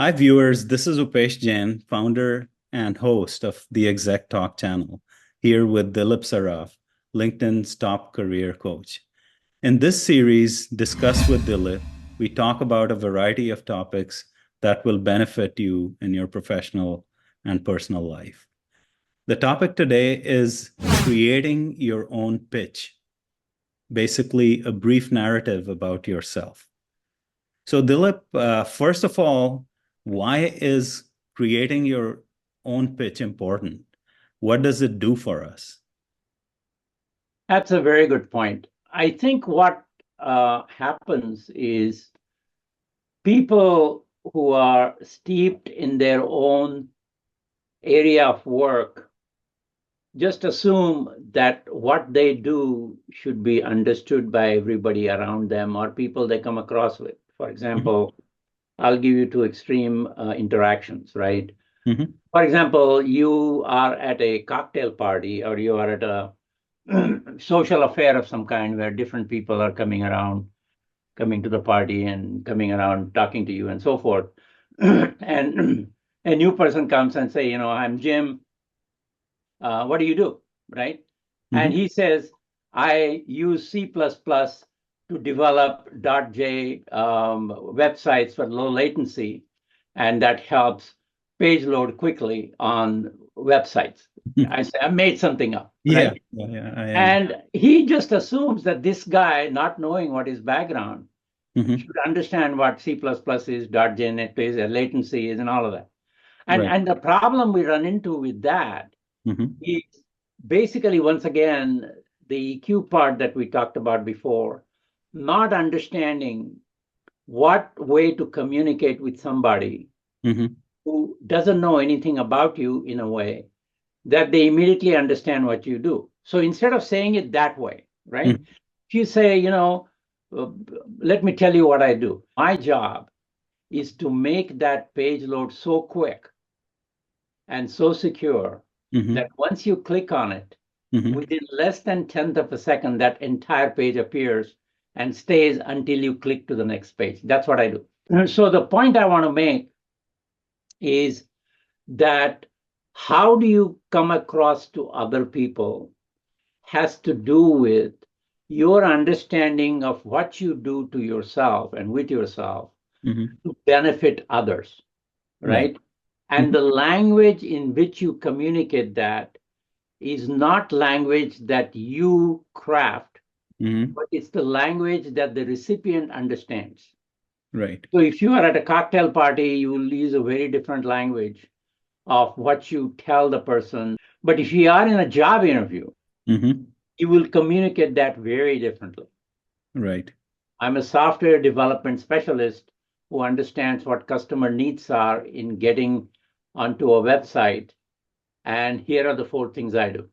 Hi, viewers. This is Upesh Jain, founder and host of the Exec Talk channel, here with Dilip Saraf, LinkedIn's top career coach. In this series, Discuss with Dilip, we talk about a variety of topics that will benefit you in your professional and personal life. The topic today is creating your own pitch, basically, a brief narrative about yourself. So, Dilip, first of all, why is creating your own pitch important? What does it do for us? That's a very good point. I think what happens is people who are steeped in their own area of work just assume that what they do should be understood by everybody around them or people they come across with. For Mhm. example, I'll give you two extreme interactions, right? Mhm. For example, you are at a cocktail party or you are at a social affair of some kind where different people are coming to the party and coming around talking to you and so forth. And a new person comes and say, I'm Jim. What do you do? Right? And Mhm. he says, I use C++ to develop .j websites for low latency, and that helps page load quickly on websites. I say, I made something up, Yeah, right? yeah, yeah, I am. And he just assumes that this guy, not knowing what his background, Mhm. should understand what C++ is, .jnet is, latency is, and all of that. And, Right. and the problem we run into with that Mhm. is basically, once again, the EQ part that we talked about before, not understanding what way to communicate with somebody Mhm. who doesn't know anything about you in a way that they immediately understand what you do. So instead of saying it that way, right? Mhm. If you say, uh, let me tell you what I do. My job is to make that page load so quick and so secure that Mhm. once you click on it, Mhm. within less than tenth of a second, that entire page appears and stays until you click to the next page. That's what I do. So the point I want to make is that how do you come across to other people has to do with your understanding of what you do to yourself and with yourself Mhm. to benefit others, Right. right? And Mhm. the language in which you communicate that is not language that you craft, Mhm. but it's the language that the recipient understands. Right. So if you are at a cocktail party, you will use a very different language of what you tell the person. But if you are in a job interview, Mhm. you will communicate that very differently. Right. I'm a software development specialist who understands what customer needs are in getting onto a website. And here are the four things I do.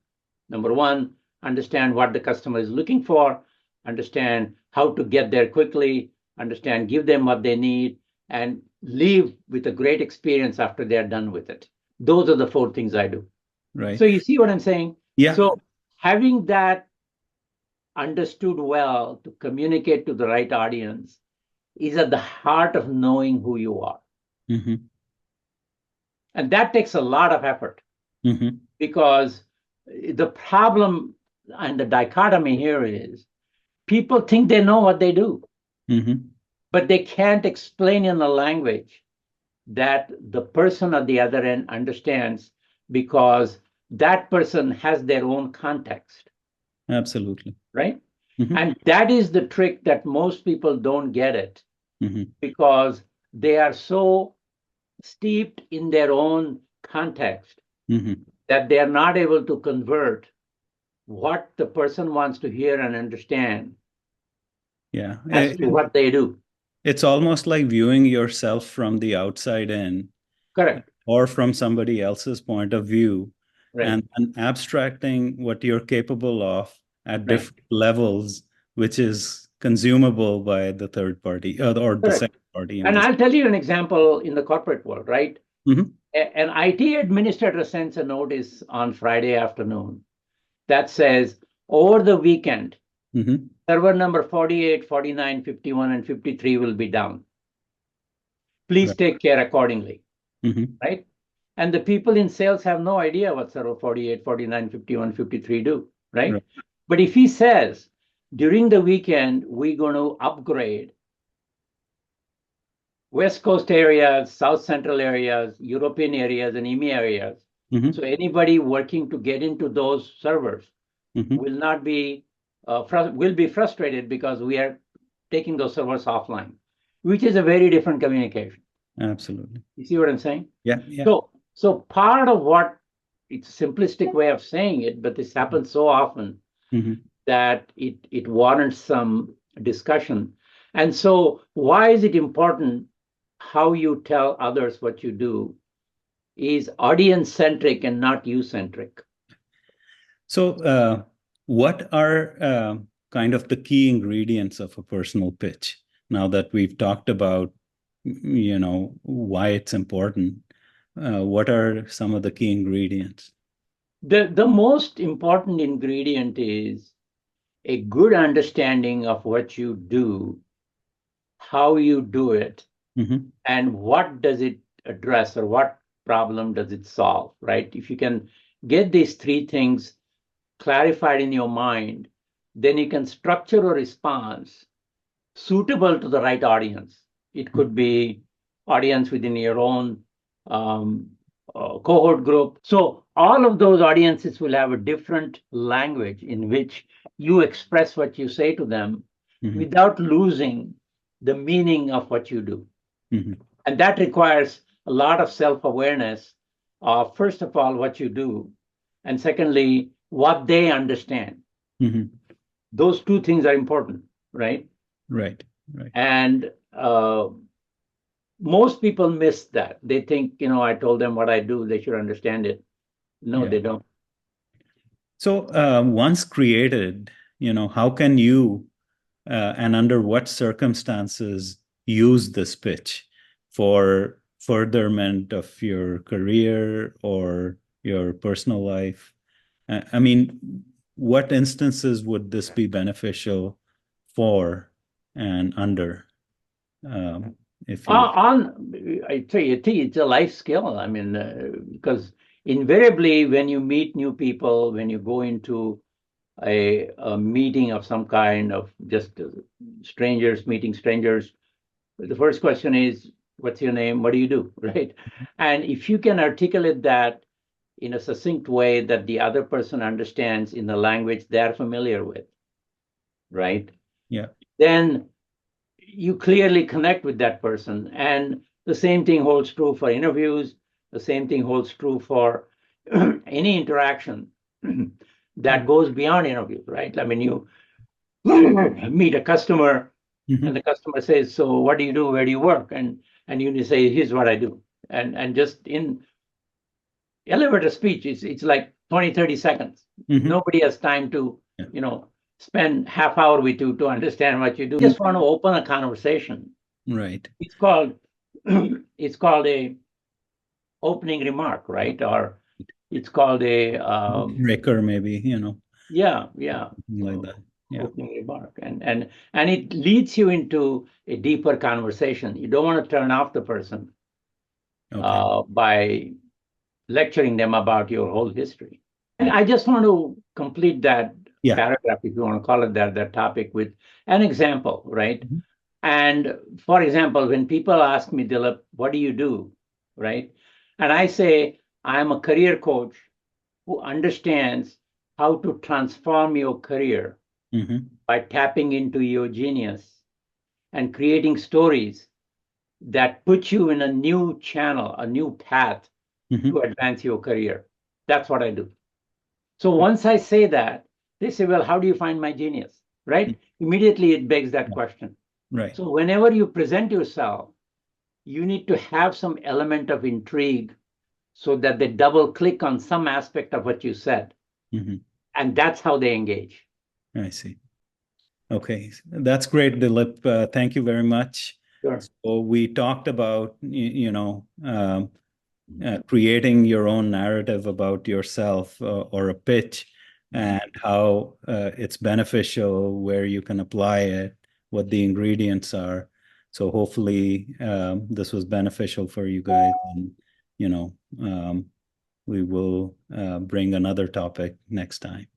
Number one, understand what the customer is looking for, understand how to get there quickly, understand, give them what they need, and leave with a great experience after they're done with it. Those are the four things I do. Right. So you see what I'm saying? Yeah. So having that understood well to communicate to the right audience is at the heart of knowing who you are. Mhm. And that takes a lot of effort Mhm. because the problem and the dichotomy here is people think they know what they do, Mhm. but they can't explain in a language that the person at the other end understands because that person has their own context, Absolutely. right? Mhm. And that is the trick that most people don't get it Mhm. because they are so steeped in their own context Mhm. that they are not able to convert what the person wants to hear and understand Yeah. as to what they do. It's almost like viewing yourself from the outside in Correct. or from somebody else's point of view Right. and abstracting what you're capable of at Right. different levels, which is consumable by the third party or the Correct. second party in And this. I'll tell you an example in the corporate world, right? Mhm. An IT administrator sends a notice on Friday afternoon that says, over the weekend, Mhm. server number 48, 49, 51, and 53 will be down. Please Right. take care accordingly, Mhm. right? And the people in sales have no idea what server 48, 49, 51, 53 do, right? Right. But if he says, during the weekend, we're going to upgrade West Coast areas, South Central areas, European areas, and EMEA areas. Mhm. So anybody working to get into those servers Mhm. will not be will be frustrated because we are taking those servers offline, which is a very different communication. Absolutely. You see what I'm saying? Yeah. Yeah. So part of what it's a simplistic way of saying it, but this happens so often Mhm. that it warrants some discussion. And so why is it important how you tell others what you do is audience centric and not you centric. So, what are kind of the key ingredients of a personal pitch? Now that we've talked about, why it's important, what are some of the key ingredients? The most important ingredient is a good understanding of what you do, how you do it, Mm-hmm. and what does it address or what problem does it solve, right? If you can get these three things clarified in your mind, then you can structure a response suitable to the right audience. It could be audience within your own um, cohort group. So all of those audiences will have a different language in which you express what you say to them Mm-hmm. without losing the meaning of what you do. Mm-hmm. And that requires a lot of self-awareness of, first of all, what you do, and secondly, what they understand. Mm-hmm. Those two things are important, right? Right. Right. And most people miss that. They think, I told them what I do, they should understand it. No, Yeah. they don't. So, once created, how can you and under what circumstances use this pitch for furtherment of your career or your personal life? I mean, what instances would this be beneficial for and under? Um, if you, I think it's a life skill. I mean, because invariably, when you meet new people, when you go into a meeting of some kind of just strangers meeting strangers, the first question is, what's your name? What do you do? Right? And if you can articulate that in a succinct way that the other person understands in the language they're familiar with, right? yeah. Then you clearly connect with that person. And the same thing holds true for interviews. The same thing holds true for any interaction that goes beyond interviews, right? I mean, you meet a customer and Mhm. the customer says, so what do you do? Where do you work? And you say, here's what I do. And just in elevator speech, it's like 20, 30 seconds. Mhm. Nobody has time to, Yeah. spend half hour with you to understand what you do. Just want to open a conversation. Right. It's called it's called a opening remark, right? Or it's called a Breaker, maybe, yeah like that. Yeah. opening remark, and it leads you into a deeper conversation. You don't want to turn off the person Okay. by lecturing them about your whole history. And I just want to complete that Yeah. paragraph, if you want to call it that topic, with an example, right? Mhm. And for example, when people ask me, Dilip, what do you do? Right? And I say, I'm a career coach who understands how to transform your career Mhm. by tapping into your genius and creating stories that put you in a new channel, a new path to Mhm. advance your career. That's what I do. So once I say that, they say, well, how do you find my genius? Right? Immediately it begs that question. Right. So whenever you present yourself, you need to have some element of intrigue so that they double click on some aspect of what you said. Mhm. And that's how they engage. I see. Okay, that's great, Dilip. Thank you very much. Sure. So we talked about, creating your own narrative about yourself or a pitch and how it's beneficial, where you can apply it, what the ingredients are. So hopefully this was beneficial for you guys, and you know we will bring another topic next time.